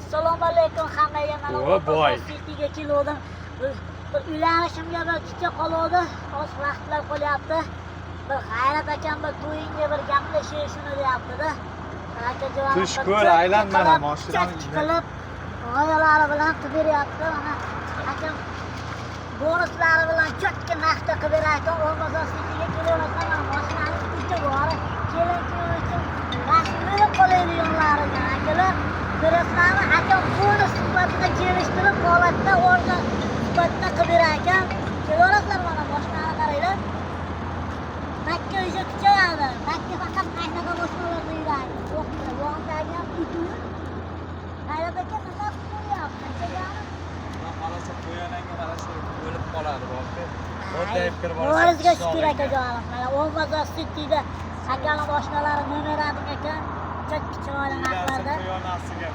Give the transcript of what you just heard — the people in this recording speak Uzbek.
Assalomu alaykum hammaga. Mana O boy. Cityga keldim. Uylanishimga bir kecha qoldi. Oz vaqtlar qolyapti. Bir G'ayrat akam bir to'yinga bir gaplashishini deyapti-da. Akajon. Tush ko'r, aylanmana mashinani qilib g'oyalari bilan qilib beryapti. Mana akam bonuslari bilan cho'tka narxda qilib beryapti. Olmasa Cityga kelaverasam, mashinani ichib bor. Kelin uchun rasmini qo'yadiganlariga akalar. Ko'rasizlarmi? Akam bonus sifatida kelishtirib holatda o'rni sifatida qilib berar ekan. Kelaverasizlar mana mashinani qaranglar. Makka o'sha kuchayadi. Makka faqat qaynaqa boshqalarda yuradi. Yo'qmi? Yo'qdagi ham butun. Hayrat aka nima qilyapti? Achagani. Qarasa to'yonanga mana shu o'lib qoladi bo'ldi. O'tayib kirib O'zga shukr akajonim. Mana Olmazor Cityda akaning mashinalari nomeradi ekan. Cho'kki chiroyli narxlarda. To'yonasiga.